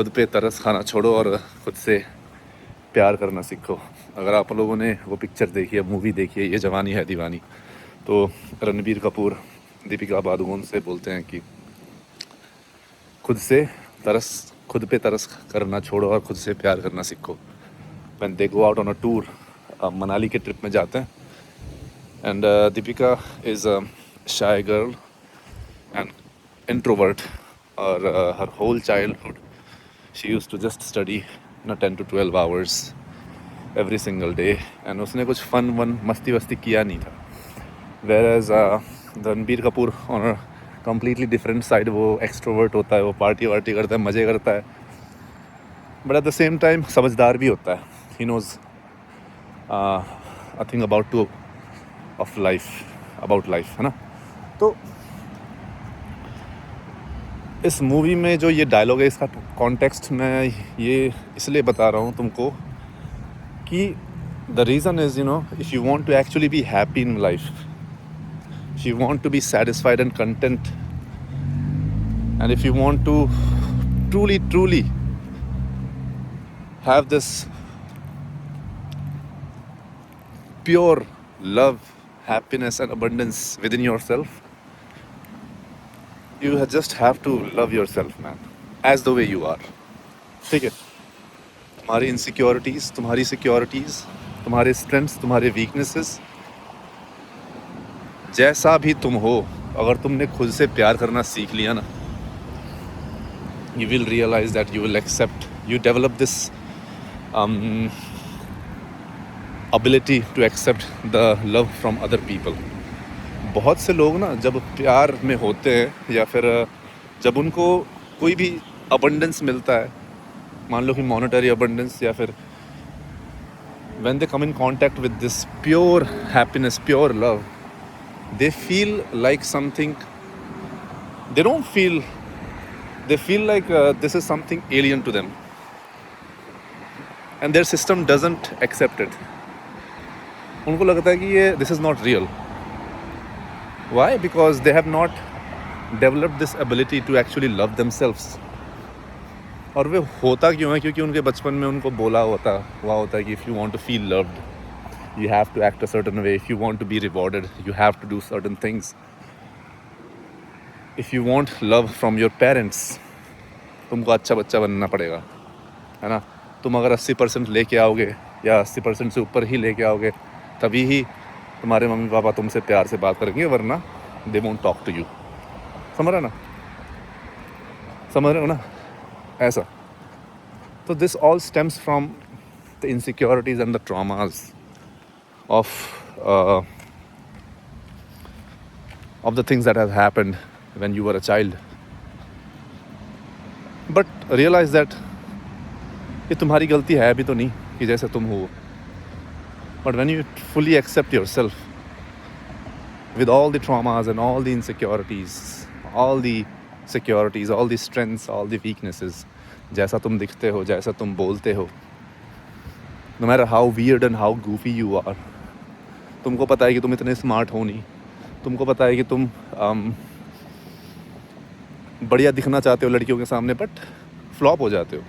खुद पे तरस खाना छोड़ो और खुद से प्यार करना सीखो। अगर आप लोगों ने वो पिक्चर देखी है, मूवी देखी है, ये जवानी है दीवानी, तो रणबीर कपूर दीपिका पादुकोण से बोलते हैं कि खुद पे तरस करना छोड़ो और खुद से प्यार करना सीखो। When they go out on a tour, Manali के ट्रिप में जाते हैं, and Deepika is a shy girl and introvert, और her whole childhood she used to just study 10 to 12 hours every single day, and उसने कुछ फन वन मस्ती वस्ती किया नहीं था। Whereas Ranbir Kapoor on a completely different side, वो एक्सट्रोवर्ट होता है, वो पार्टी वार्टी करता है, मज़े करता है, but at the same time समझदार भी होता है। He knows I think about life, है ना। तो इस मूवी में जो ये डायलॉग है, इसका कॉन्टेक्स्ट मैं ये इसलिए बता रहा हूँ तुमको कि the reason is, if you want to actually be happy in life, if you want to be satisfied and content, and if you want to truly have this pure love, happiness and abundance within yourself, you just have to love yourself, man, as the way you are. ठीक है, तुम्हारी insecurities, तुम्हारी securities, तुम्हारे strengths, तुम्हारे weaknesses, जैसा भी तुम हो, अगर तुमने खुद से प्यार करना सीख लिया ना, you will realize that you will accept, you develop this ability to accept the love from other people. बहुत से लोग ना जब प्यार में होते हैं या फिर जब उनको कोई भी abundance मिलता है, मान लो कि monetary abundance, या फिर when they come in contact with this pure happiness, pure love, they feel like something, they feel like this is something alien to them, and their system doesn't accept it. उनको लगता है कि ये this is not real. Why? Because they have not developed this ability to actually love themselves. और वे होता क्यों है? क्योंकि उनके बचपन में उनको बोला हुआ होता है कि if you want to feel loved, you have to act a certain way. If you want to be rewarded, you have to do certain things. If you want love from your parents, तुमको अच्छा बच्चा बनना पड़ेगा, है ना। तुम अगर 80% लेके आओगे या 80% से ऊपर ही लेके आओगे, तभी ही तुम्हारे मम्मी पापा तुमसे प्यार से बात करेंगे, वरना they won't talk to you. समझ रहे हो ना ऐसा। तो this all stems from the insecurities and the traumas of the things that have happened when you were a child. But realize that ये तुम्हारी गलती है भी तो नहीं कि जैसे तुम हो. But when you fully accept yourself with all the traumas and all the insecurities, all the securities, all the strengths, all the weaknesses, जैसा तुम दिखते हो, जैसा तुम बोलते हो, no matter how weird and how goofy you are, तुमको पता है कि तुम इतने स्मार्ट हो नहीं, तुमको पता है कि तुम बढ़िया दिखना चाहते हो लड़कियों के सामने, बट फ्लॉप हो जाते हो.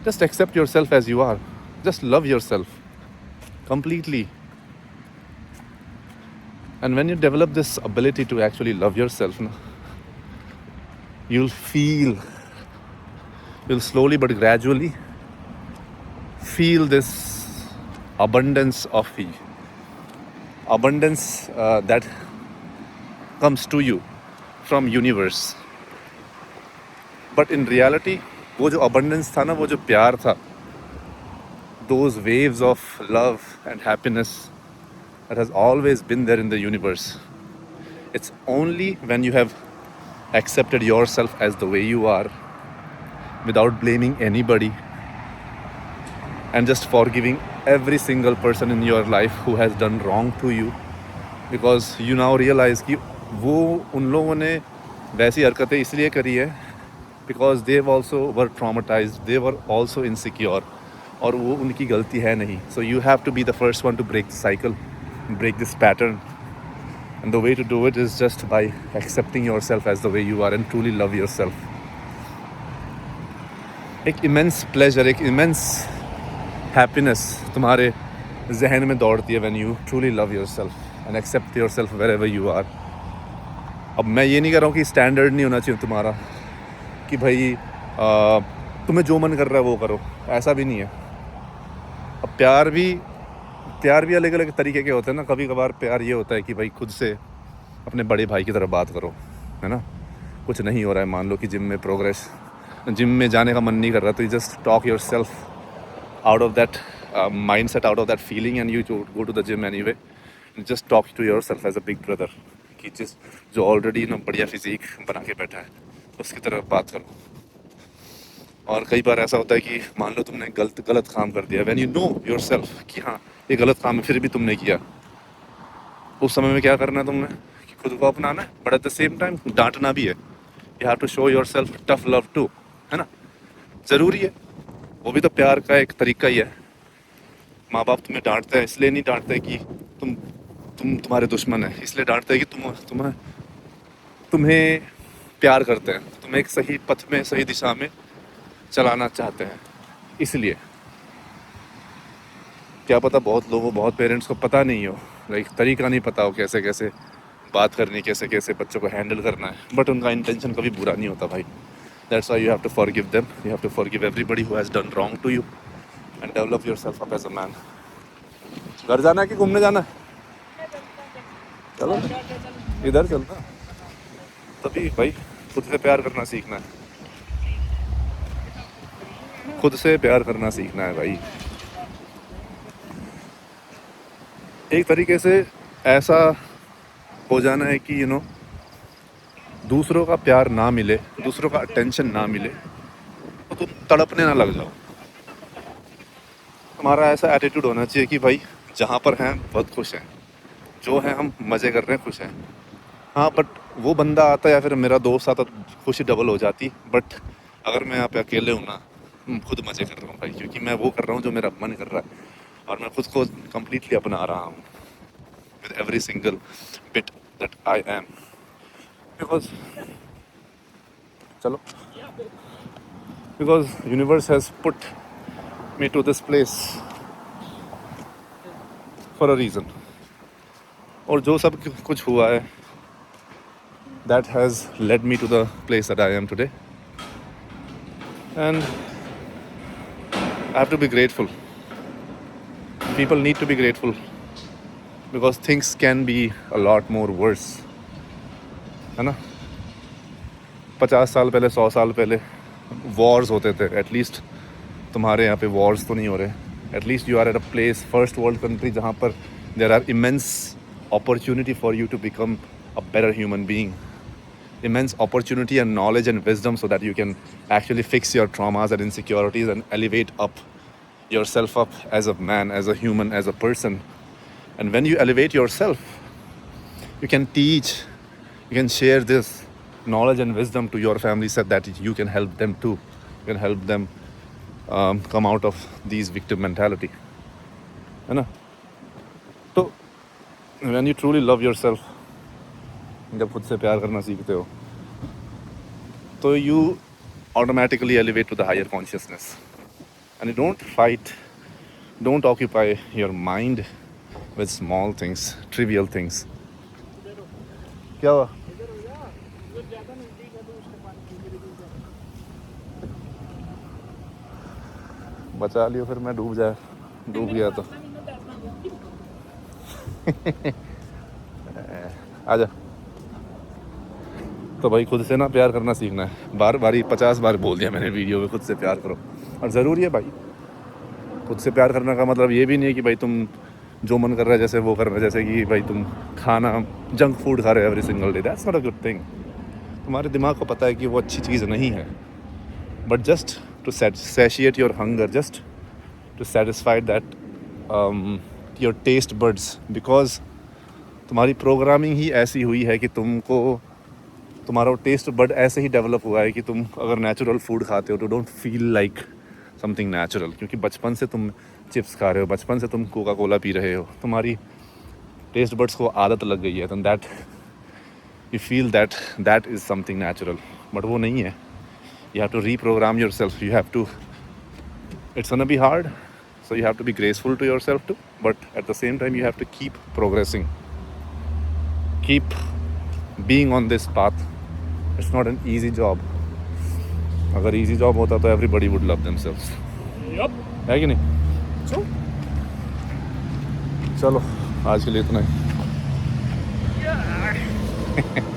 Just accept yourself as you are. Just love yourself completely. And when you develop this ability to actually love yourself, you'll slowly but gradually feel this abundance of abundance that comes to you from universe. But in reality, वो जो abundance था ना, वो जो प्यार था, those waves of love and happiness that has always been there in the universe. It's only when you have accepted yourself as the way you are, without blaming anybody, and just forgiving every single person in your life who has done wrong to you, because you now realize कि वो उन लोगों ने वैसी हरकतें इसलिए करी है because they also were traumatized, they were also insecure, और वो उनकी गलती है नहीं. So you have to be the first one to break the cycle, break this pattern, and the way to do it is just by accepting yourself as the way you are and truly love yourself. एक immense pleasure, एक immense happiness तुम्हारे जहन में दौड़ती है when you truly love yourself and accept yourself wherever you are. अब मैं ये नहीं कह रहा हूँ कि स्टैंडर्ड नहीं होना चाहिए तुम्हारा कि भाई तुम्हें जो मन कर रहा है वो करो, ऐसा भी नहीं है। अब प्यार भी अलग अलग तरीके के होते हैं ना। कभी कभार प्यार ये होता है कि भाई खुद से अपने बड़े भाई की तरह बात करो, है ना। कुछ नहीं हो रहा है, मान लो कि जिम में जाने का मन नहीं कर रहा, तो you just talk yourself out of that mindset, out of that feeling, and you go to the gym anyway. Just talk to yourself as a big brother कि जो already ना बढ़िया physique बना के बैठा है उसकी तरह बात करो। और कई बार ऐसा होता है कि मान लो तुमने गलत काम कर दिया, व्हेन यू नो योरसेल्फ कि हाँ ये गलत काम है, फिर भी तुमने किया, उस समय में क्या करना है तुमने कि खुद को अपनाना है, but at the same time डांटना भी है। You have to show yourself tough love too, है ना। ज़रूरी है, वो भी तो प्यार का एक तरीका ही है। माँ बाप तुम्हें डांटते हैं, इसलिए नहीं डांटते कि तुम्हारे दुश्मन है, इसलिए डांटते हैं कि तुम्हें प्यार करते हैं, तुम्हें एक सही पथ में, सही दिशा में चलाना चाहते हैं। इसलिए क्या पता बहुत पेरेंट्स को पता नहीं हो, लाइक तरीका नहीं पता हो कैसे कैसे बात करनी, कैसे कैसे बच्चों को हैंडल करना है, बट उनका इंटेंशन कभी बुरा नहीं होता भाई। That's why you have to forgive them, you have to forgive everybody who has done wrong to you and develop yourself up as a man. घर जाना है कि घूमने जाना है? चलो इधर चलना। तभी भाई खुद से प्यार करना सीखना है, खुद से प्यार करना सीखना है भाई। एक तरीके से ऐसा हो जाना है कि दूसरों का प्यार ना मिले, दूसरों का अटेंशन ना मिले तो तुम तड़पने ना लग जाओ। हमारा ऐसा एटीट्यूड होना चाहिए कि भाई जहाँ पर हैं बहुत खुश हैं, जो है हम मज़े कर रहे हैं, खुश हैं। हाँ, बट वो बंदा आता या फिर मेरा दोस्त आता तो खुशी डबल हो जाती। बट अगर मैं यहाँ पे अकेले हूँ ना, खुद मज़े कर रहा हूँ भाई, क्योंकि मैं वो कर रहा हूँ जो मेरा मन कर रहा है और मैं खुद को कम्प्लीटली अपना रहा हूँ with every single bit that I am, because universe has put me to this place for a reason, और जो सब कुछ हुआ है that has led me to the place that I am today, and I have to be grateful. People need to be grateful because things can be a lot more worse, है ना। 50 साल पहले, 100 साल पहले वॉर्स होते थे। At least तुम्हारे यहाँ पे वॉर्स तो नहीं हो रहे। At least you are at a place, first world country, जहाँ पर there are immense opportunity for you to become a better human being, immense opportunity and knowledge and wisdom so that you can actually fix your traumas and insecurities and elevate yourself up as a man, as a human, as a person. And when you elevate yourself, you can teach, you can share this knowledge and wisdom to your family so that you can help them too. You can help them come out of these victim mentality, है ना। तो when you truly love yourself, जब खुद से प्यार करना सीखते हो तो you automatically elevate to the higher consciousness and you don't fight, don't occupy your mind with small things, trivial things. क्या हुआ? बचा लियो, फिर मैं डूब गया तो आजा। तो भाई खुद से ना प्यार करना सीखना है। बार 50 बार बोल दिया मैंने वीडियो में, खुद से प्यार करो। और ज़रूरी है भाई, खुद से प्यार करने का मतलब ये भी नहीं है कि भाई तुम जो मन कर रहा है जैसे वो कर रहे हो, जैसे कि भाई तुम खाना जंक फूड खा रहे हो every single day. That's not a good thing. तुम्हारे दिमाग को पता है कि वो अच्छी चीज़ नहीं है, but just to satiate your hunger, just to satisfy that your taste buds, because तुम्हारी प्रोग्रामिंग ही ऐसी हुई है कि तुम्हारा टेस्ट बर्ड ऐसे ही डेवलप हुआ है कि तुम अगर नेचुरल फूड खाते हो तो don't feel like something natural, क्योंकि बचपन से तुम चिप्स खा रहे हो, बचपन से तुम कोका कोला पी रहे हो, तुम्हारी टेस्ट बर्ड्स को आदत लग गई है, तो that you feel that is something natural, but वो नहीं है। You have to reprogram yourself. You have to, it's gonna be hard, so you have to be graceful to yourself too, but at the same time you have to keep progressing, keep being on this path. It's not an easy job. अगर easy job होता तो everybody would love themselves. Yup. है कि नहीं? True. चलो आज के लिए इतना ही. Yeah.